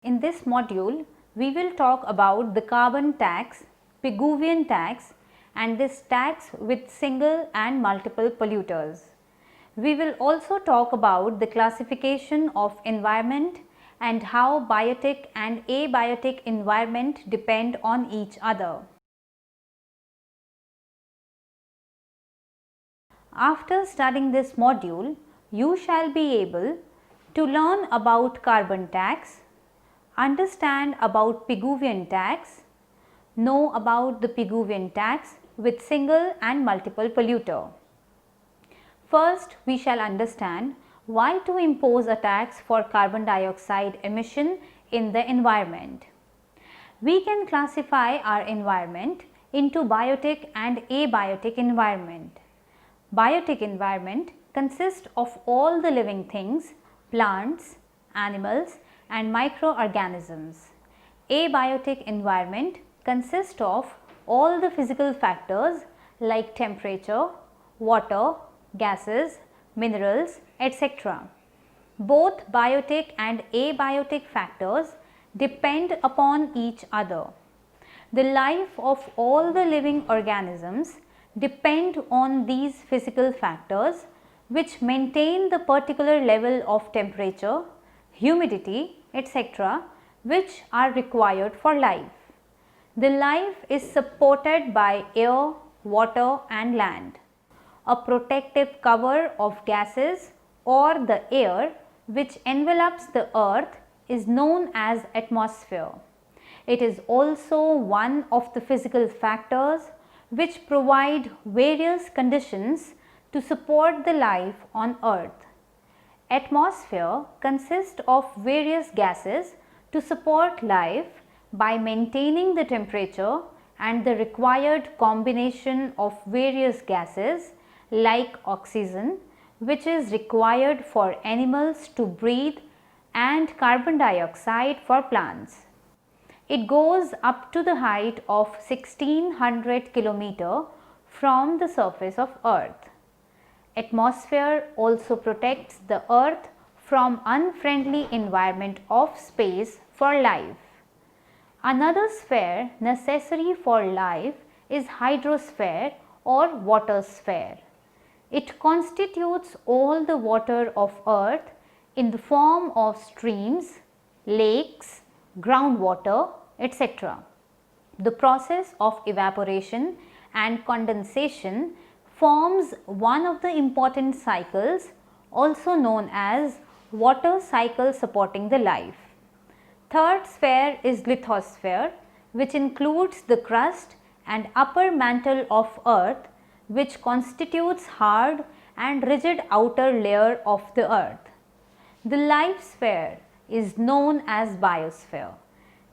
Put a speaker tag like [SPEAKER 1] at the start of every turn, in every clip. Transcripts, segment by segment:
[SPEAKER 1] In this module, we will talk about the carbon tax, Pigouvian tax, and this tax with single and multiple polluters. We will also talk about the classification of environment and how biotic and abiotic environment depend on each other. After studying this module, you shall be able to learn about carbon tax, understand about Pigouvian tax, know about the Pigouvian tax with single and multiple polluter. First, we shall understand why to impose a tax for carbon dioxide emission in the environment. We can classify our environment into biotic and abiotic environment. Biotic environment consists of all the living things, plants, animals and microorganisms. Abiotic environment consists of all the physical factors like temperature, water, gases, minerals, etc. Both biotic and abiotic factors depend upon each other. The life of all the living organisms depend on these physical factors which maintain the particular level of temperature, humidity, etc. which are required for life. The life is supported by air, water and land. A protective cover of gases or the air which envelops the earth is known as atmosphere. It is also one of the physical factors which provide various conditions to support the life on earth. Atmosphere consists of various gases to support life by maintaining the temperature and the required combination of various gases like oxygen, which is required for animals to breathe, and carbon dioxide for plants. It goes up to the height of 1600 km from the surface of earth. Atmosphere also protects the earth from unfriendly environment of space for life. Another sphere necessary for life is hydrosphere or water sphere. It constitutes all the water of earth in the form of streams, lakes, groundwater, etc. The process of evaporation and condensation forms one of the important cycles, also known as water cycle supporting the life. Third sphere is lithosphere, which includes the crust and upper mantle of earth, which constitutes hard and rigid outer layer of the earth. The life sphere is known as biosphere.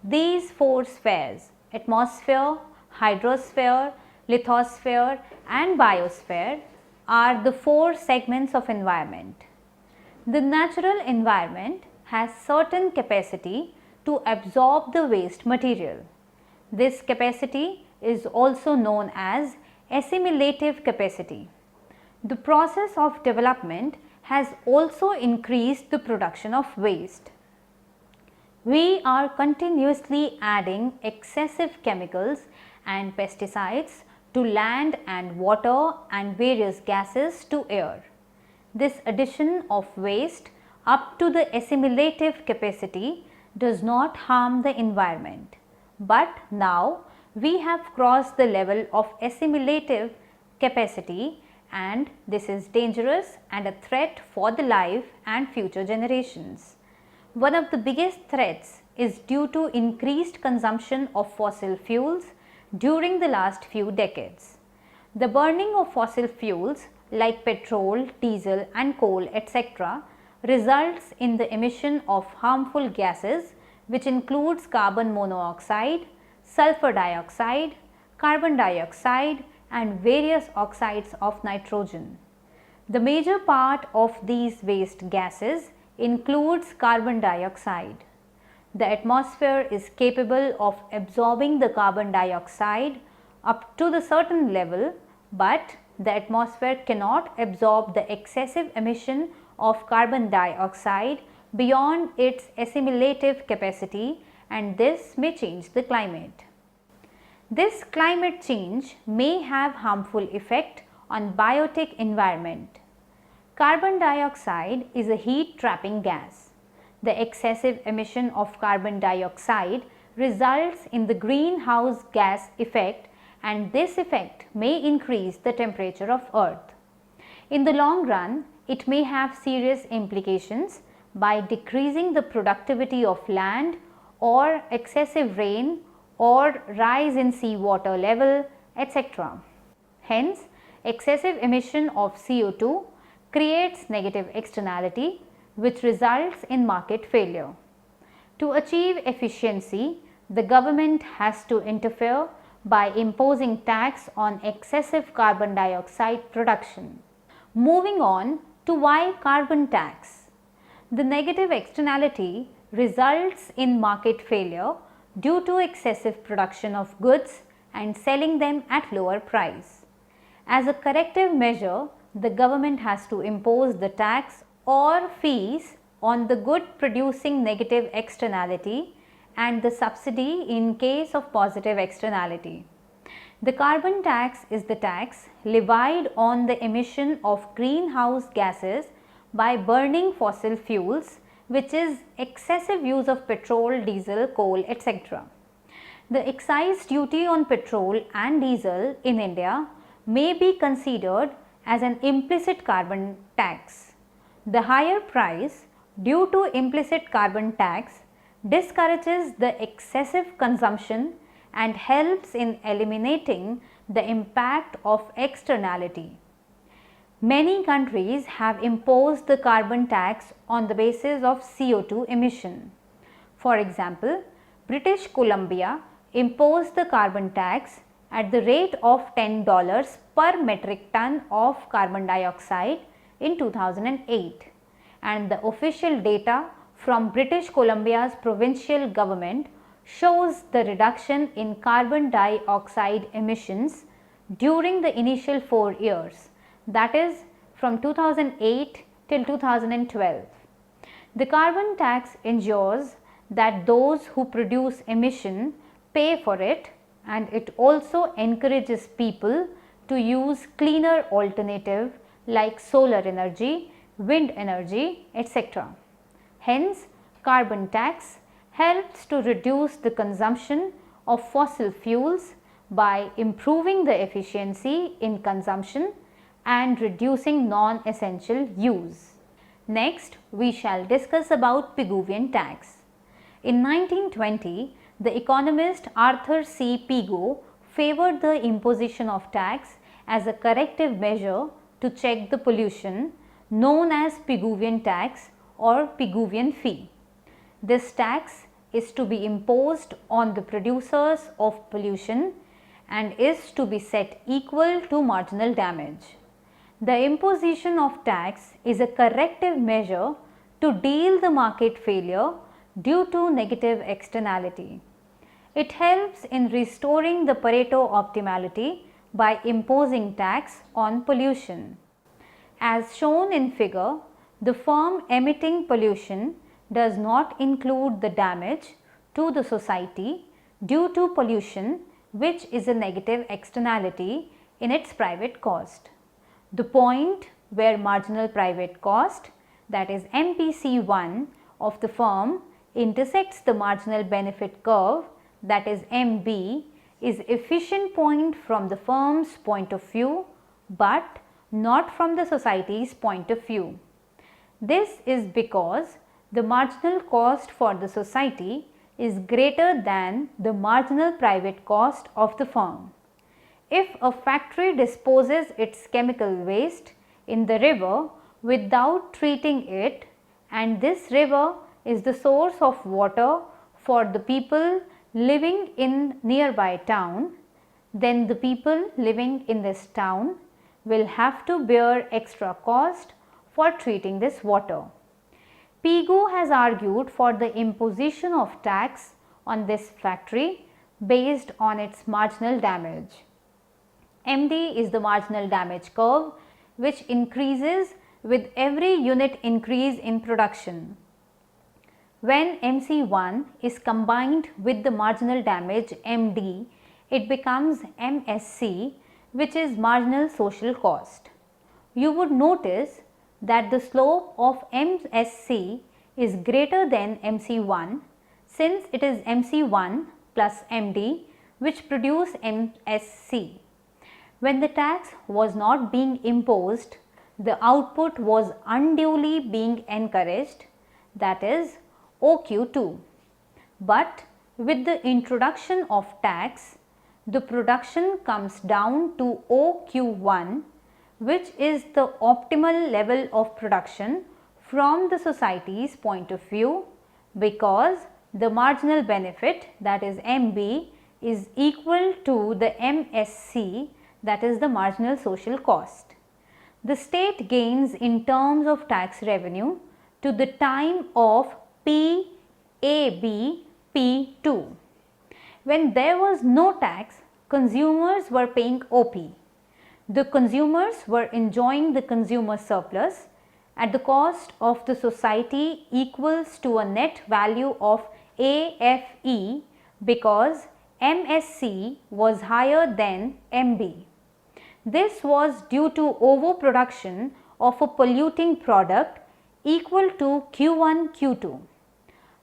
[SPEAKER 1] These four spheres, atmosphere, hydrosphere, lithosphere and biosphere, are the four segments of environment. The natural environment has certain capacity to absorb the waste material. This capacity is also known as assimilative capacity. The process of development has also increased the production of waste. We are continuously adding excessive chemicals and pesticides to land and water and various gases to air. This addition of waste up to the assimilative capacity does not harm the environment, but now we have crossed the level of assimilative capacity and this is dangerous and a threat for the life and future generations. One of the biggest threats is due to increased consumption of fossil fuels during the last few decades. The burning of fossil fuels like petrol, diesel and coal etc. results in the emission of harmful gases which includes carbon monoxide, sulfur dioxide, carbon dioxide and various oxides of nitrogen. The major part of these waste gases includes carbon dioxide. The atmosphere is capable of absorbing the carbon dioxide up to the certain level, but the atmosphere cannot absorb the excessive emission of carbon dioxide beyond its assimilative capacity, and this may change the climate. This climate change may have harmful effect on biotic environment. Carbon dioxide is a heat trapping gas. The excessive emission of carbon dioxide results in the greenhouse gas effect, and this effect may increase the temperature of Earth. In the long run, it may have serious implications by decreasing the productivity of land or excessive rain or rise in sea water level, etc. Hence, excessive emission of CO2 creates negative externality which results in market failure. To achieve efficiency, the government has to interfere by imposing tax on excessive carbon dioxide production. Moving on to why carbon tax. The negative externality results in market failure due to excessive production of goods and selling them at lower price. As a corrective measure, the government has to impose the tax or fees on the good producing negative externality and the subsidy in case of positive externality. The carbon tax is the tax levied on the emission of greenhouse gases by burning fossil fuels, which is excessive use of petrol, diesel, coal, etc. The excise duty on petrol and diesel in India may be considered as an implicit carbon tax. The higher price due to implicit carbon tax discourages the excessive consumption and helps in eliminating the impact of externality. Many countries have imposed the carbon tax on the basis of CO2 emission. For example, British Columbia imposed the carbon tax at the rate of $10 per metric ton of carbon dioxide in 2008, and the official data from British Columbia's provincial government shows the reduction in carbon dioxide emissions during the initial 4 years, that is from 2008 till 2012. The carbon tax ensures that those who produce emission pay for it, and it also encourages people to use cleaner alternative like solar energy, wind energy, etc. Hence, carbon tax helps to reduce the consumption of fossil fuels by improving the efficiency in consumption and reducing non-essential use. Next, we shall discuss about Pigouvian tax. In 1920, the economist Arthur C. Pigou favored the imposition of tax as a corrective measure to check the pollution, known as Pigouvian tax or Pigouvian fee. This tax is to be imposed on the producers of pollution and is to be set equal to marginal damage. The imposition of tax is a corrective measure to deal the market failure due to negative externality. It helps in restoring the Pareto optimality by imposing tax on pollution. As shown in figure, the firm emitting pollution does not include the damage to the society due to pollution, which is a negative externality in its private cost. The point where marginal private cost, that is MPC1 of the firm, intersects the marginal benefit curve, that is MB, is efficient point from the firm's point of view, but not from the society's point of view. This is because the marginal cost for the society is greater than the marginal private cost of the firm. If a factory disposes its chemical waste in the river without treating it, and this river is the source of water for the people living in nearby town, then the people living in this town will have to bear extra cost for treating this water. Pigou has argued for the imposition of tax on this factory based on its marginal damage. MD is the marginal damage curve, which increases with every unit increase in production. When MC1 is combined with the marginal damage MD, it becomes MSC, which is marginal social cost. You would notice that the slope of MSC is greater than MC1 since it is MC1 plus MD which produce MSC. When the tax was not being imposed, the output was unduly being encouraged, that is OQ2. But with the introduction of tax, the production comes down to OQ1, which is the optimal level of production from the society's point of view, because the marginal benefit, that is MB, is equal to the MSC, that is the marginal social cost. The state gains in terms of tax revenue to the time of PABP2. When there was no tax, consumers were paying OP. The consumers were enjoying the consumer surplus at the cost of the society equals to a net value of AFE because MSC was higher than MB. This was due to overproduction of a polluting product equal to Q1 Q2.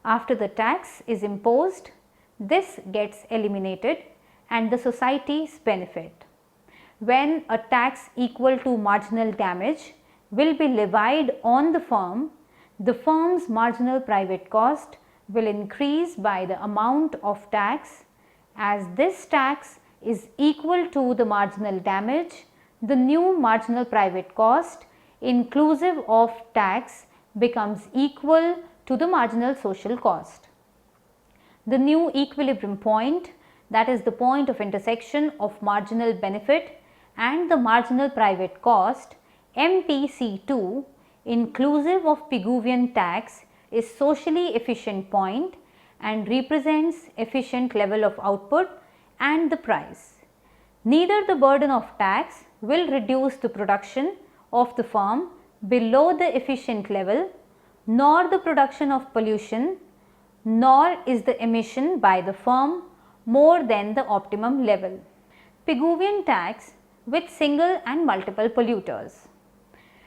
[SPEAKER 1] After the tax is imposed, this gets eliminated and the societies benefit. When a tax equal to marginal damage will be levied on the firm's marginal private cost will increase by the amount of tax. As this tax is equal to the marginal damage, the new marginal private cost inclusive of tax becomes equal to the marginal social cost. The new equilibrium point, that is the point of intersection of marginal benefit and the marginal private cost, MPC2 inclusive of Pigouvian tax, is socially efficient point and represents efficient level of output and the price. Neither the burden of tax will reduce the production of the firm below the efficient level, nor the production of pollution, nor is the emission by the firm more than the optimum level. Pigouvian tax with single and multiple polluters.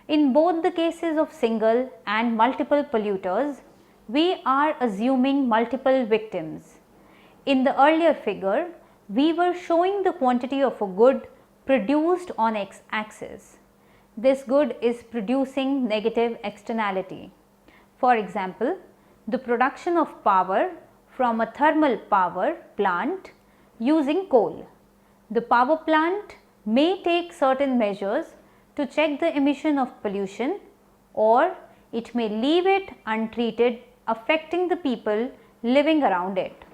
[SPEAKER 1] In both the cases of single and multiple polluters, we are assuming multiple victims. In the earlier figure, we were showing the quantity of a good produced on x axis. This good is producing negative externality. For example, the production of power from a thermal power plant using coal. The power plant may take certain measures to check the emission of pollution, or it may leave it untreated, affecting the people living around it.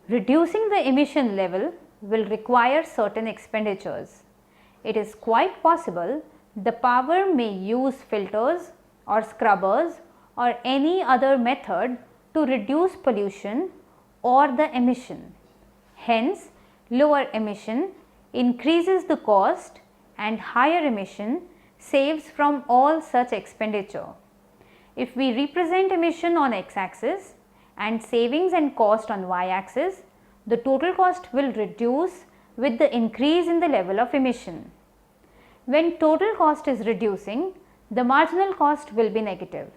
[SPEAKER 1] Reducing the emission level will require certain expenditures. It is quite possible the power may use filters or scrubbers or any other method to reduce pollution or the emission. Hence, lower emission increases the cost and higher emission saves from all such expenditure. If we represent emission on x axis and savings and cost on y axis, the total cost will reduce with the increase in the level of emission. When total cost is reducing, the marginal cost will be negative.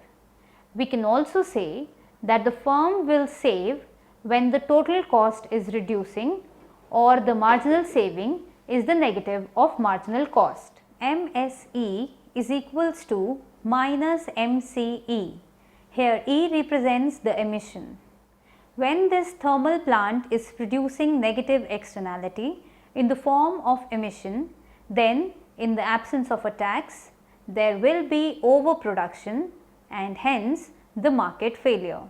[SPEAKER 1] We can also say that the firm will save when the total cost is reducing, or the marginal saving is the negative of marginal cost. MSE is equals to minus MCE. Here E represents the emission. When this thermal plant is producing negative externality in the form of emission, then in the absence of a tax, there will be overproduction and hence the market failure.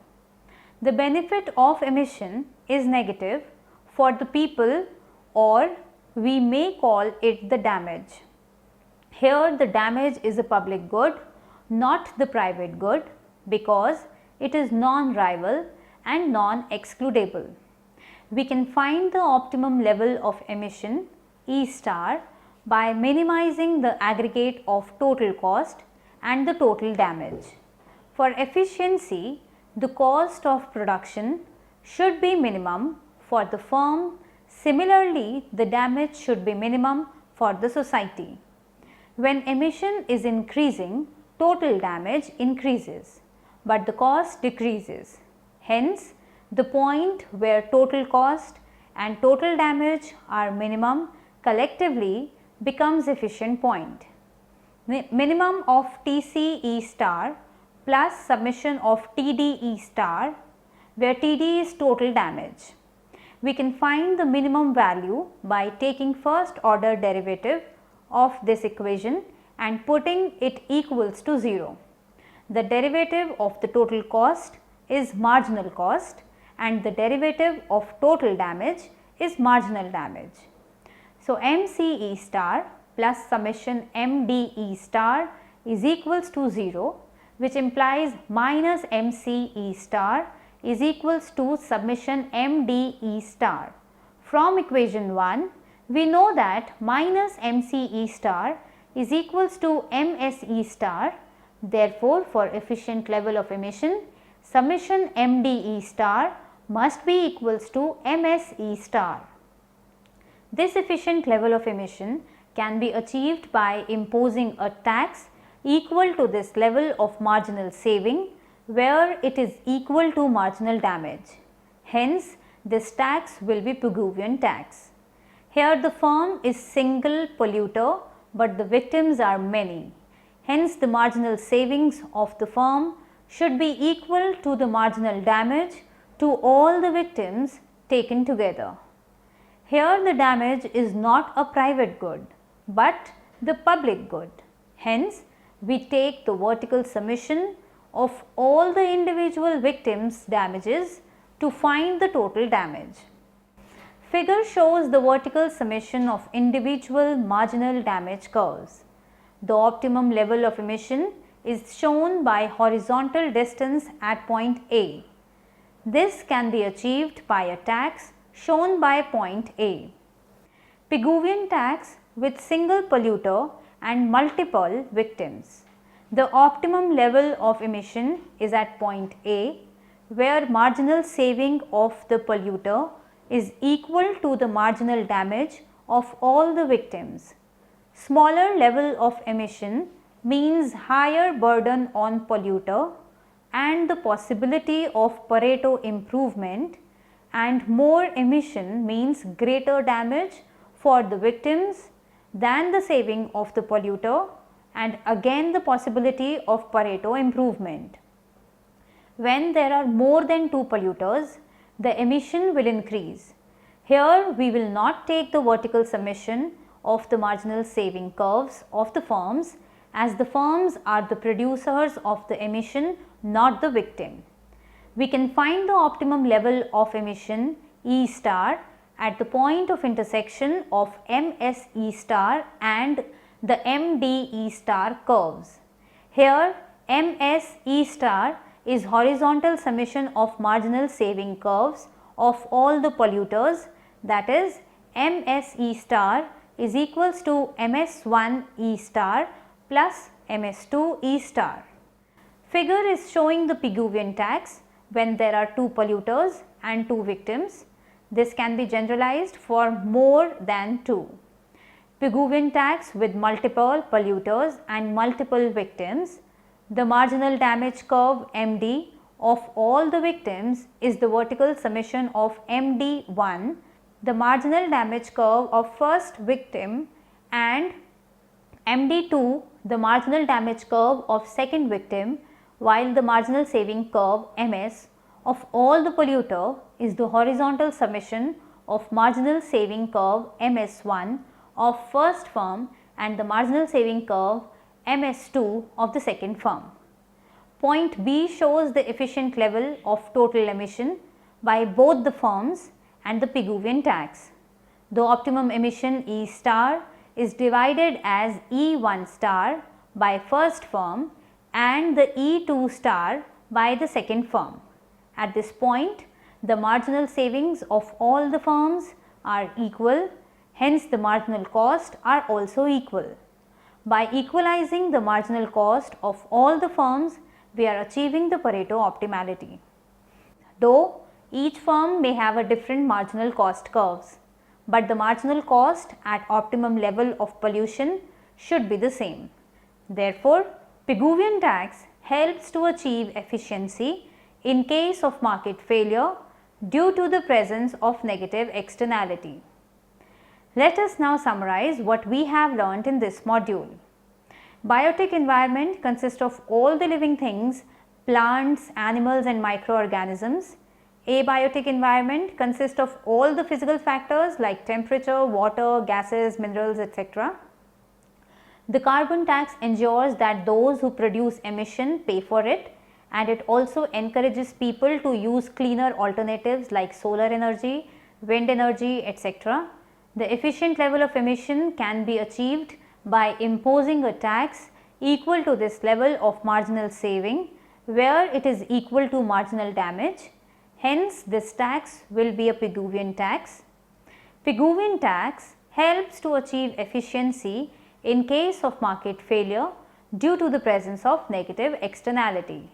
[SPEAKER 1] The benefit of emission is negative for the people, or we may call it the damage. Here the damage is a public good, not the private good, because it is non-rival and non-excludable. We can find the optimum level of emission E star by minimizing the aggregate of total cost and the total damage. For efficiency, the cost of production should be minimum for the firm. Similarly, the damage should be minimum for the society. When emission is increasing, total damage increases, but the cost decreases. Hence, the point where total cost and total damage are minimum collectively becomes efficient point. Minimum of TCE star plus summation of TDE star, where TD is total damage. We can find the minimum value by taking first order derivative of this equation and putting it equals to 0. The derivative of the total cost is marginal cost and the derivative of total damage is marginal damage. So, MCE star plus summation MDE star is equals to 0, which implies minus MCE star is equals to summation MDE star. From equation 1, we know that minus MCE star is equals to MSE star. Therefore, for efficient level of emission, summation MDE star must be equals to MSE star. This efficient level of emission can be achieved by imposing a tax equal to this level of marginal saving, where it is equal to marginal damage. Hence, this tax will be Pigouvian tax. Here the firm is single polluter, but the victims are many. Hence, the marginal savings of the firm should be equal to the marginal damage to all the victims taken together. Here the damage is not a private good, but the public good. Hence, we take the vertical summation of all the individual victims' damages to find the total damage. Figure shows the vertical summation of individual marginal damage curves. The optimum level of emission is shown by horizontal distance at point A. This can be achieved by a tax shown by point A. Pigouvian tax with single polluter and multiple victims. The optimum level of emission is at point A, where marginal saving of the polluter is equal to the marginal damage of all the victims. Smaller level of emission means higher burden on polluter and the possibility of Pareto improvement, and more emission means greater damage for the victims than the saving of the polluter, and again the possibility of Pareto improvement. When there are more than 2 polluters, the emission will increase. Here we will not take the vertical summation of the marginal saving curves of the firms, as the firms are the producers of the emission, not the victim. We can find the optimum level of emission E star at the point of intersection of MSE star and the MDE star curves. Here MSE star is horizontal summation of marginal saving curves of all the polluters, that is MSE star is equals to MS1 E star plus MS2 E star. Figure is showing the Pigouvian tax when there are 2 polluters and 2 victims. This can be generalized for more than 2. Pigouvian tax with multiple polluters and multiple victims. The marginal damage curve MD of all the victims is the vertical summation of MD1, the marginal damage curve of first victim, and MD2 the marginal damage curve of second victim, while the marginal saving curve MS of all the polluter is the horizontal summation of marginal saving curve MS1 of first firm and the marginal saving curve MS2 of the second firm. Point B shows the efficient level of total emission by both the firms and the Pigouvian tax. The optimum emission E star is divided as E1 star by first firm and the E2 star by the second firm. At this point, the marginal savings of all the firms are equal, hence the marginal cost are also equal. By equalizing the marginal cost of all the firms, we are achieving the Pareto optimality. Though each firm may have a different marginal cost curves, but the marginal cost at optimum level of pollution should be the same. Therefore, Pigouvian tax helps to achieve efficiency in case of market failure due to the presence of negative externality. Let us now summarize what we have learnt in this module. Biotic environment consists of all the living things, plants, animals and microorganisms. Abiotic environment consists of all the physical factors like temperature, water, gases, minerals, etc. The carbon tax ensures that those who produce emission pay for it, and it also encourages people to use cleaner alternatives like solar energy, wind energy, etc. The efficient level of emission can be achieved by imposing a tax equal to this level of marginal saving, where it is equal to marginal damage. Hence, this tax will be a Pigouvian tax. Pigouvian tax helps to achieve efficiency in case of market failure due to the presence of negative externality.